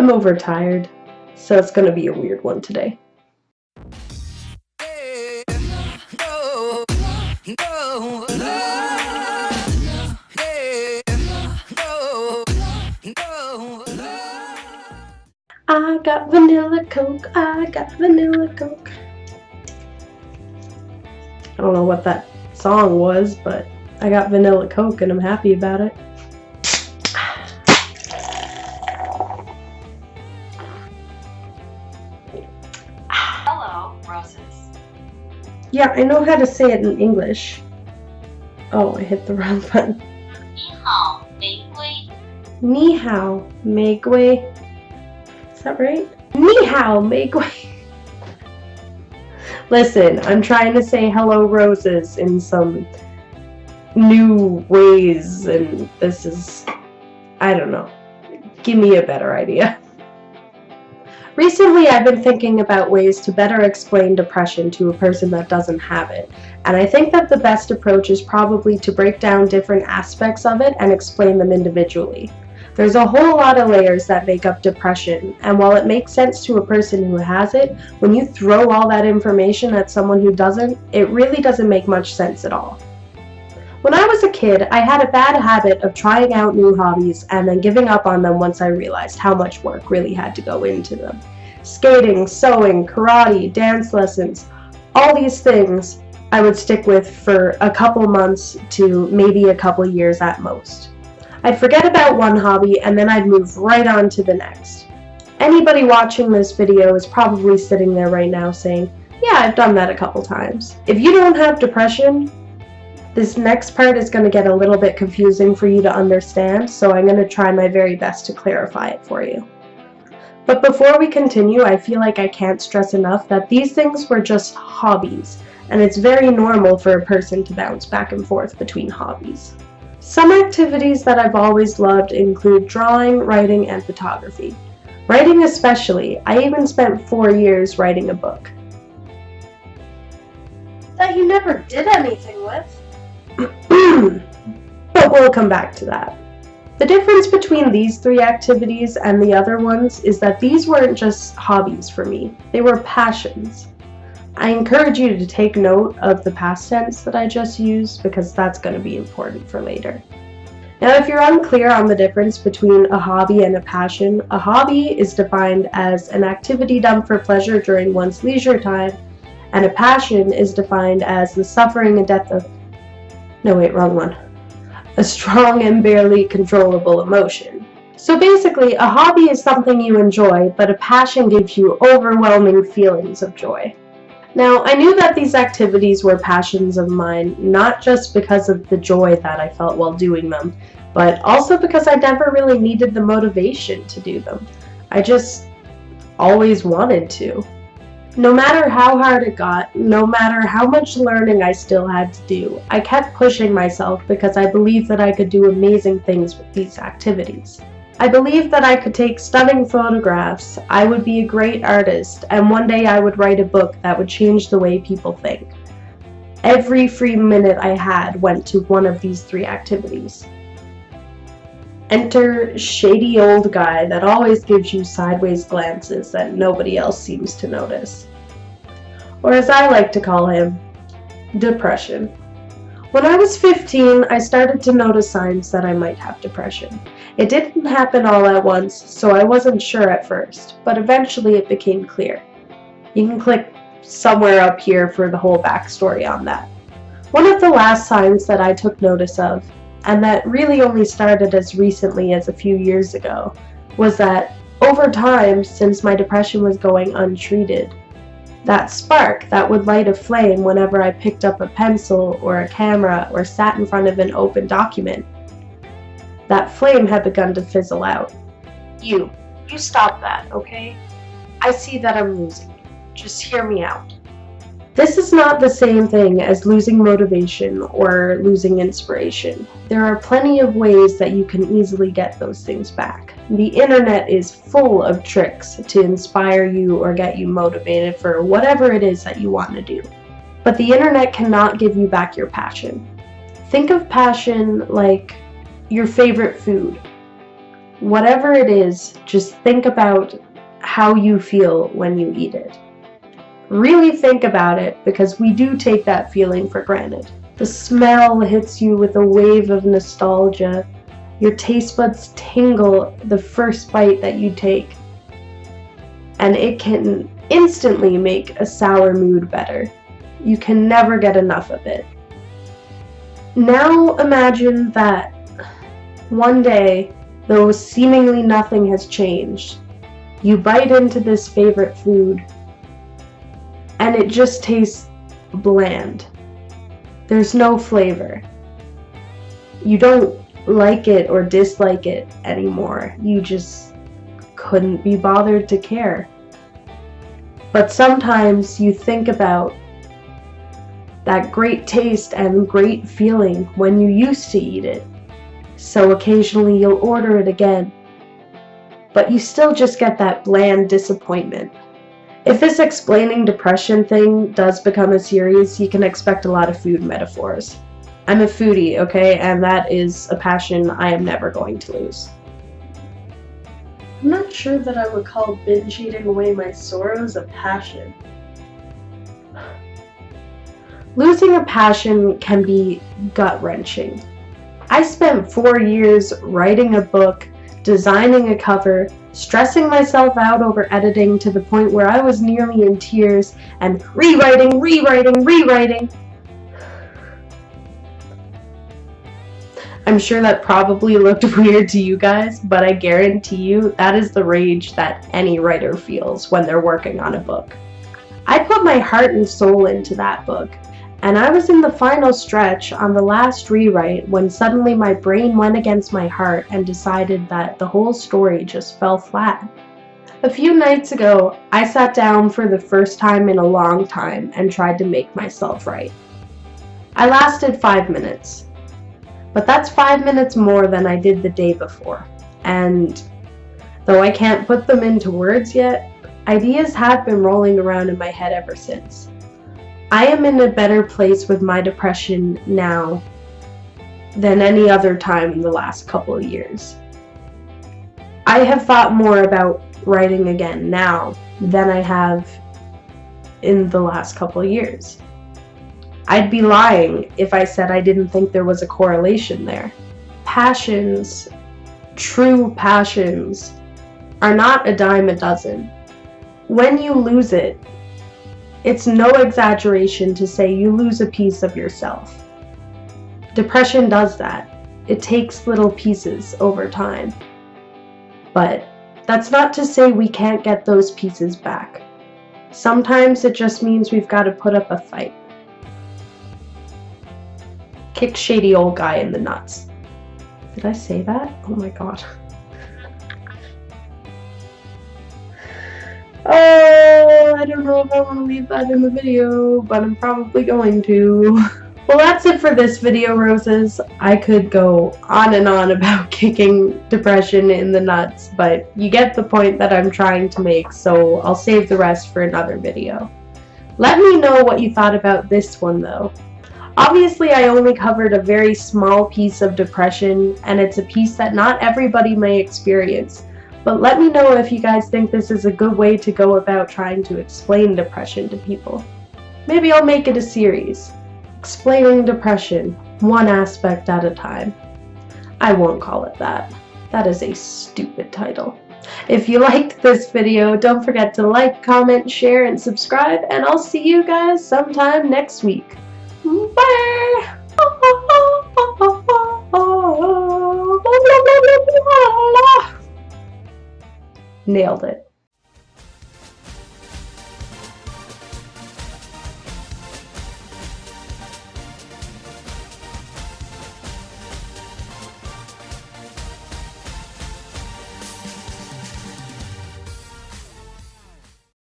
I'm overtired, so it's gonna be a weird one today. I got vanilla Coke, I got vanilla Coke. I don't know what that song was, but I got vanilla Coke and I'm happy about it. Hello, roses. Yeah, I know how to say it in English. Oh, I hit the wrong button. 你好，玫瑰。 Ni hao, mei gui. Is that right? Ni hao, mei gui. Listen, I'm trying to say hello roses in some new ways, and this is, I don't know. Give me a better idea. Recently, I've been thinking about ways to better explain depression to a person that doesn't have it, and I think that the best approach is probably to break down different aspects of it and explain them individually. There's a whole lot of layers that make up depression, and while it makes sense to a person who has it, when you throw all that information at someone who doesn't, it really doesn't make much sense at all. When I was a kid, I had a bad habit of trying out new hobbies and then giving up on them once I realized how much work really had to go into them. Skating, sewing, karate, dance lessons, all these things I would stick with for a couple months to maybe a couple years at most. I'd forget about one hobby and then I'd move right on to the next. Anybody watching this video is probably sitting there right now saying, yeah, I've done that a couple times. If you don't have depression, this next part is going to get a little bit confusing for you to understand, so I'm going to try my very best to clarify it for you. But before we continue, I feel like I can't stress enough that these things were just hobbies, and it's very normal for a person to bounce back and forth between hobbies. Some activities that I've always loved include drawing, writing, and photography. Writing especially. I even spent 4 years writing a book. That you never did anything with. But we'll come back to that. The difference between these 3 activities and the other ones is that these weren't just hobbies for me, they were passions. I encourage you to take note of the past tense that I just used because that's going to be important for later. Now, if you're unclear on the difference between a hobby and a passion, a hobby is defined as an activity done for pleasure during one's leisure time, and a passion is defined as the suffering and death of wrong one. A strong and barely controllable emotion. So basically, a hobby is something you enjoy, but a passion gives you overwhelming feelings of joy. Now, I knew that these activities were passions of mine, not just because of the joy that I felt while doing them, but also because I never really needed the motivation to do them. I just always wanted to. No matter how hard it got, no matter how much learning I still had to do, I kept pushing myself because I believed that I could do amazing things with these activities. I believed that I could take stunning photographs, I would be a great artist, and one day I would write a book that would change the way people think. Every free minute I had went to one of these 3 activities. Enter shady old guy that always gives you sideways glances that nobody else seems to notice. Or as I like to call him, depression. When I was 15, I started to notice signs that I might have depression. It didn't happen all at once, so I wasn't sure at first, but eventually it became clear. You can click somewhere up here for the whole backstory on that. One of the last signs that I took notice of, and that really only started as recently as a few years ago, was that over time, since my depression was going untreated, that spark that would light a flame whenever I picked up a pencil or a camera or sat in front of an open document, that flame had begun to fizzle out. You stop that, okay? I see that I'm losing you. Just hear me out. This is not the same thing as losing motivation or losing inspiration. There are plenty of ways that you can easily get those things back. The internet is full of tricks to inspire you or get you motivated for whatever it is that you want to do. But the internet cannot give you back your passion. Think of passion like your favorite food. Whatever it is, just think about how you feel when you eat it. Really think about it, because we do take that feeling for granted. The smell hits you with a wave of nostalgia. Your taste buds tingle the first bite that you take. And it can instantly make a sour mood better. You can never get enough of it. Now imagine that one day, though seemingly nothing has changed, you bite into this favorite food and it just tastes bland. There's no flavor. You don't like it or dislike it anymore. You just couldn't be bothered to care. But sometimes you think about that great taste and great feeling when you used to eat it. So occasionally you'll order it again, but you still just get that bland disappointment. If this explaining depression thing does become a series, you can expect a lot of food metaphors. I'm a foodie, okay, and that is a passion I am never going to lose. I'm not sure that I would call binge eating away my sorrows a passion. Losing a passion can be gut-wrenching. I spent 4 years writing a book, designing a cover, stressing myself out over editing to the point where I was nearly in tears, and rewriting. I'm sure that probably looked weird to you guys, but I guarantee you that is the rage that any writer feels when they're working on a book. I put my heart and soul into that book. And I was in the final stretch on the last rewrite when suddenly my brain went against my heart and decided that the whole story just fell flat. A few nights ago, I sat down for the first time in a long time and tried to make myself write. I lasted 5 minutes, but that's 5 minutes more than I did the day before. And though I can't put them into words yet, ideas have been rolling around in my head ever since. I am in a better place with my depression now than any other time in the last couple of years. I have thought more about writing again now than I have in the last couple of years. I'd be lying if I said I didn't think there was a correlation there. Passions, true passions, are not a dime a dozen. When you lose it, it's no exaggeration to say you lose a piece of yourself. Depression does that. It takes little pieces over time. But that's not to say we can't get those pieces back. Sometimes it just means we've got to put up a fight. Kick shady old guy in the nuts. Did I say that? Oh my god. Oh, I don't know if I want to leave that in the video, but I'm probably going to. Well, that's it for this video, roses. I could go on and on about kicking depression in the nuts, but you get the point that I'm trying to make, so I'll save the rest for another video. Let me know what you thought about this one, though. Obviously, I only covered a very small piece of depression, and it's a piece that not everybody may experience. But let me know if you guys think this is a good way to go about trying to explain depression to people. Maybe I'll make it a series. Explaining depression, one aspect at a time. I won't call it that. That is a stupid title. If you liked this video, don't forget to like, comment, share, and subscribe, and I'll see you guys sometime next week. Bye! Nailed it.